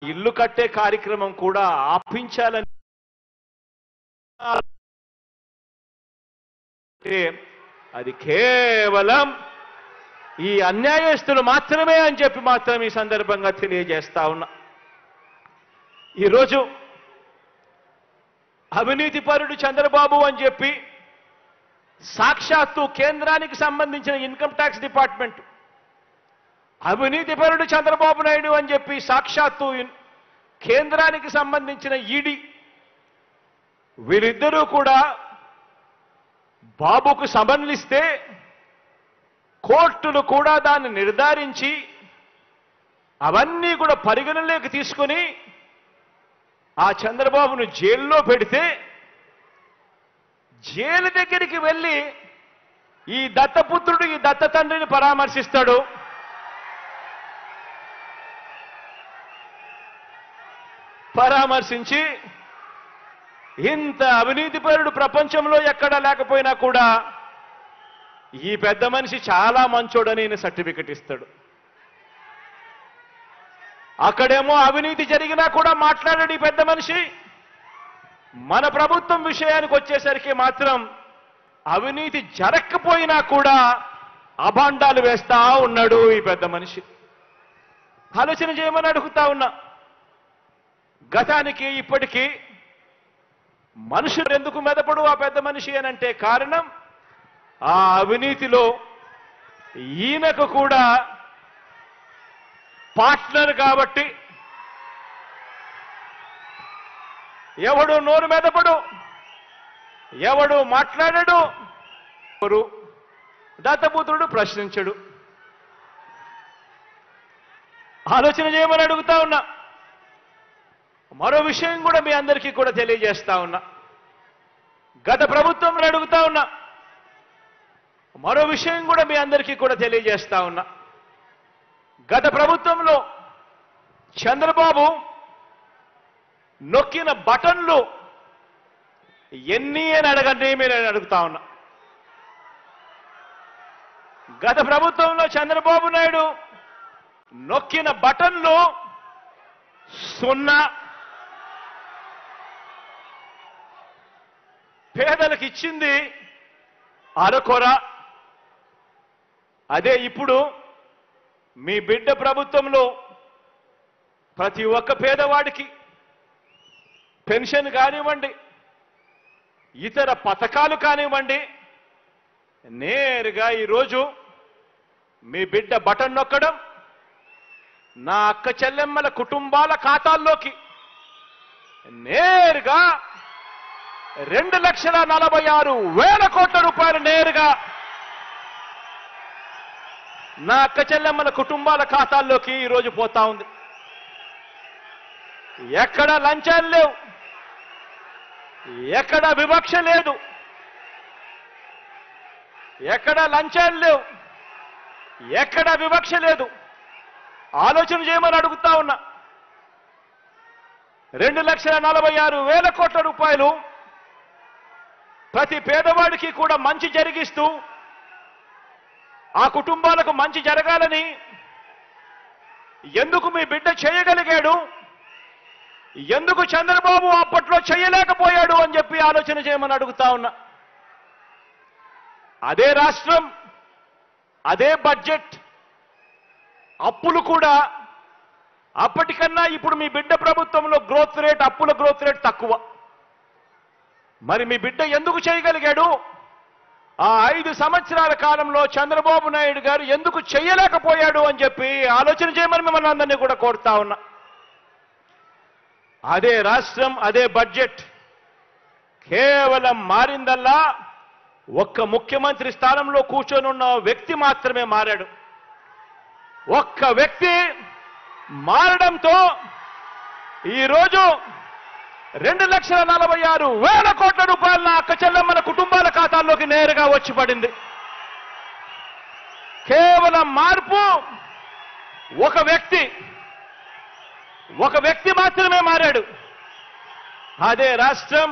ఇల్లు కట్టే కార్యక్రమం కూడా ఆపించాలని అది కేవలం ఈ అన్యాయస్తులు మాత్రమే అని చెప్పి మాత్రం ఈ సందర్భంగా తెలియజేస్తా ఉన్నా. ఈరోజు అవినీతిపరుడు చంద్రబాబు అని చెప్పి సాక్షాత్తు కేంద్రానికి సంబంధించిన ఇన్కమ్ ట్యాక్స్ డిపార్ట్మెంట్, అవినీతిపరుడు చంద్రబాబు నాయుడు అని చెప్పి సాక్షాత్తు కేంద్రానికి సంబంధించిన ఈడీ, వీరిద్దరూ కూడా బాబుకు సమన్లిస్తే కోర్టులు కూడా దాన్ని నిర్ధారించి అవన్నీ కూడా పరిగణలోకి తీసుకొని ఆ చంద్రబాబును జైల్లో పెడితే, జైలు దగ్గరికి వెళ్ళి ఈ దత్తపుత్రుడు ఈ దత్త తండ్రిని పరామర్శిస్తాడు. పరామర్శించి ఇంత అవినీతిపరుడు ప్రపంచంలో ఎక్కడా లేకపోయినా కూడా ఈ పెద్ద మనిషి చాలా మంచోడని ఈయన సర్టిఫికెట్ ఇస్తాడు. అక్కడేమో అవినీతి జరిగినా కూడా మాట్లాడాడు ఈ పెద్ద మనిషి. మన ప్రభుత్వం విషయానికి వచ్చేసరికి మాత్రం అవినీతి జరగకపోయినా కూడా అభాండాలు వేస్తా ఉన్నాడు ఈ పెద్ద మనిషి. ఆలోచన చేయమని అడుగుతా ఉన్నా. గతానికి ఇప్పటికీ మనుషులు ఎందుకు మెదపడు ఆ పెద్ద మనిషి అనంటే కారణం ఆ అవినీతిలో ఈయనకు కూడా పార్ట్నర్ కాబట్టి. ఎవడు నోరు మెదపడు, ఎవడు మాట్లాడడు, దత్తపుత్రుడు ప్రశ్నించడు. ఆలోచన చేయమని అడుగుతా ఉన్నా. మరో విషయం కూడా మీ అందరికీ కూడా తెలియజేస్తా ఉన్నా. గత ప్రభుత్వంలో అడుగుతా ఉన్నా. మరో విషయం కూడా మీ అందరికీ కూడా తెలియజేస్తా ఉన్నా. గత ప్రభుత్వంలో చంద్రబాబు నొక్కిన బటన్లు ఎన్ని అని అడగండి నేను అడుగుతా ఉన్నా. గత ప్రభుత్వంలో చంద్రబాబు నాయుడు నొక్కిన బటన్లు 0. పేదలకు ఇచ్చింది అరకొర. అదే ఇప్పుడు మీ బిడ్డ ప్రభుత్వంలో ప్రతి ఒక్క పేదవాడికి పెన్షన్ కానివ్వండి, ఇతర పథకాలు కానివ్వండి, నేరుగా ఈరోజు మీ బిడ్డ బటన్ నొక్కడం నా అక్క చెల్లెమ్మల కుటుంబాల ఖాతాల్లోకి నేరుగా 2,46,000 కోట్ల రూపాయలు నేరుగా నా అక్క చెల్లెమ్మల కుటుంబాల ఖాతాల్లోకి ఈరోజు పోతా ఉంది. ఎక్కడ లంచాలు లేవు, ఎక్కడ వివక్ష లేదు, ఎక్కడ లంచాలు లేవు, ఎక్కడ వివక్ష లేదు. ఆలోచన చేయమని అడుగుతా ఉన్నా. 2,46,000 కోట్ల రూపాయలు ప్రతి పేదవాడికి కూడా మంచి జరిగిస్తూ ఆ కుటుంబాలకు మంచి జరగాలని ఎందుకు మీ బిడ్డ చేయగలిగాడు, ఎందుకు చంద్రబాబు అప్పట్లో చేయలేకపోయాడు అని చెప్పి ఆలోచన చేయమని అడుగుతా ఉన్నా. అదే రాష్ట్రం, అదే బడ్జెట్, అప్పులు కూడా అప్పటికన్నా ఇప్పుడు మీ బిడ్డ ప్రభుత్వంలో గ్రోత్ రేట్, అప్పుల గ్రోత్ రేట్ తక్కువ. మరి మీ బిడ్డ ఎందుకు చేయగలిగాడు? ఆ 5 సంవత్సరాల కాలంలో చంద్రబాబు నాయుడు గారు ఎందుకు చేయలేకపోయాడు అని చెప్పి ఆలోచన చేయమని మిమ్మల్ని అందరినీ కూడా కోరుతా ఉన్నా. అదే రాష్ట్రం, అదే బడ్జెట్. కేవలం మారిందల్లా ఒక్క ముఖ్యమంత్రి స్థానంలో కూర్చొని ఉన్న వ్యక్తి మాత్రమే మారాడు. ఒక్క వ్యక్తి మారడంతో ఈరోజు 2,46,000 కోట్ల రూపాయలు నా అక్క చెల్లెమ్మల కుటుంబాల ఖాతాల్లోకి నేరుగా వచ్చి పడింది. కేవలం మార్పు ఒక వ్యక్తి మాత్రమే మారాడు. అదే రాష్ట్రం,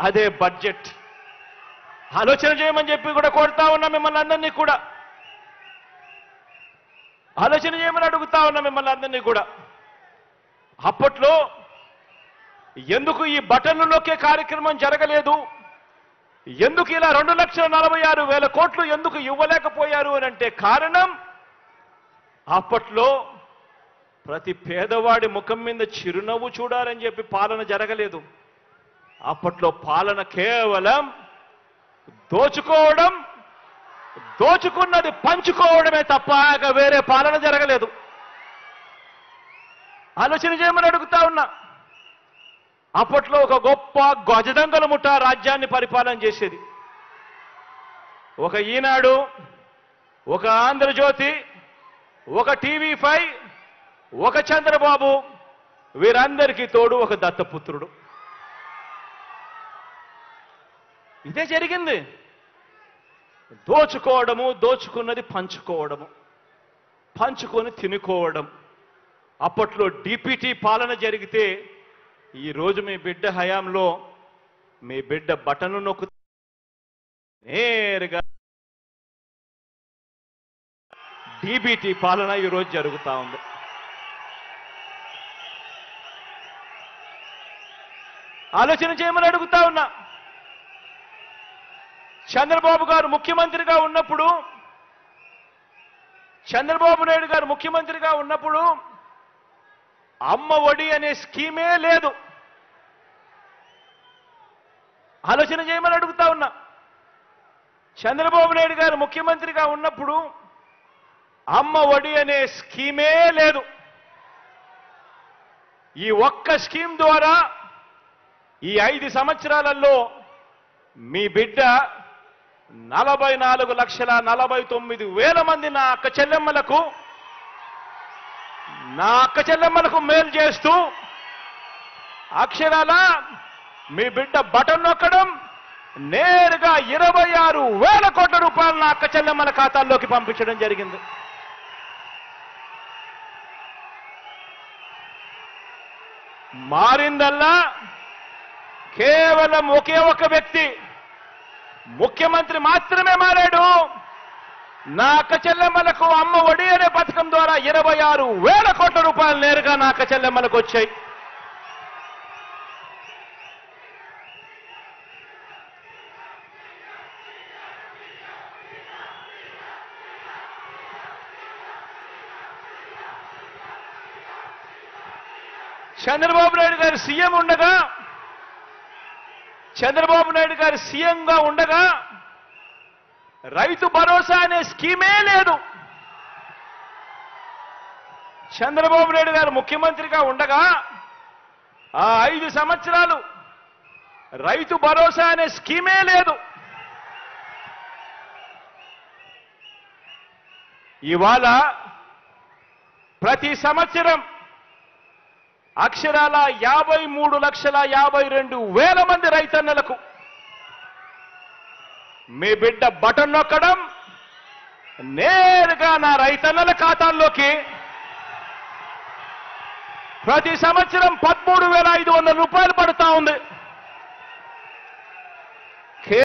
అదే బడ్జెట్. ఆలోచన చేయమని చెప్పి కూడా కోరుతా ఉన్నా మిమ్మల్ని అందరినీ కూడా. ఆలోచన చేయమని అడుగుతా ఉన్నా మిమ్మల్ని అందరినీ కూడా. అప్పట్లో ఎందుకు ఈ బటన్లు నొక్కే కార్యక్రమం జరగలేదు, ఎందుకు ఇలా 2,46,000 కోట్లు ఎందుకు ఇవ్వలేకపోయారు అని అంటే కారణం, అప్పట్లో ప్రతి పేదవాడి ముఖం మీద చిరునవ్వు చూడాలని చెప్పి పాలన జరగలేదు. అప్పట్లో పాలన కేవలం దోచుకోవడం, దోచుకున్నది పంచుకోవడమే తప్ప వేరే పాలన జరగలేదు. ఆలోచన చేయమని అడుగుతా ఉన్నా. అప్పట్లో ఒక గొప్ప గజదంగల ముఠా రాజ్యాన్ని పరిపాలన చేసేది. ఒక ఈనాడు, ఒక ఆంధ్రజ్యోతి, ఒక టీవీ5, ఒక చంద్రబాబు, వీరందరికీ తోడు ఒక దత్తపుత్రుడు. ఇదే జరిగింది. దోచుకోవడము, దోచుకున్నది పంచుకోవడము, పంచుకొని తినుకోవడం. అప్పట్లో డిపిటి పాలన జరిగితే ఈరోజు మీ బిడ్డ హయాంలో మీ బిడ్డ బటన్ను నొక్కు నేరుగా డిబిటి పాలన ఈరోజు జరుగుతూ ఉంది. ఆలోచన చేయమని అడుగుతా ఉన్నా. చంద్రబాబు గారు ముఖ్యమంత్రిగా ఉన్నప్పుడు, చంద్రబాబు నాయుడు గారు ముఖ్యమంత్రిగా ఉన్నప్పుడు అమ్మ ఒడి అనే స్కీమే లేదు. ఆలోచన చేయమని అడుగుతా ఉన్నా. చంద్రబాబు నాయుడు గారు ముఖ్యమంత్రిగా ఉన్నప్పుడు అమ్మ ఒడి అనే స్కీమే లేదు. ఈ ఒక్క స్కీమ్ ద్వారా ఈ 5 సంవత్సరాలలో మీ బిడ్డ 44,49,000 మంది నా అక్క చెల్లెమ్మలకు మేలు చేస్తూ అక్షరాల మీ బిడ్డ బటన్ నొక్కడం, నేరుగా 26,000 కోట్ల రూపాయలు నా అక్క చెల్లెమ్మల ఖాతాల్లోకి పంపించడం జరిగింది. మారిందల్లా కేవలం ఒకే ఒక వ్యక్తి, ముఖ్యమంత్రి మాత్రమే మారాడు. నా అక్క చెల్లెమ్మలకు అమ్మ ఒడి అనే పథకం ద్వారా 26,000 కోట్ల రూపాయలు నేరుగా నా అక్క చెల్లెమ్మలకు వచ్చాయి. చంద్రబాబు నాయుడు గారు సీఎంగా ఉండగా రైతు భరోసా అనే స్కీమే లేదు. చంద్రబాబు నాయుడు గారు ముఖ్యమంత్రిగా ఉండగా ఆ 5 సంవత్సరాలు రైతు భరోసా అనే స్కీమే లేదు. ఇవాళ ప్రతి సంవత్సరం అక్షరాల 53,52,000 మంది రైతన్నలకు మీ బిడ్డ బటన్ నొక్కడం, నేరుగా నా రైతన్నల ఖాతాల్లోకి ప్రతి సంవత్సరం 13,500 రూపాయలు పడుతా ఉంది.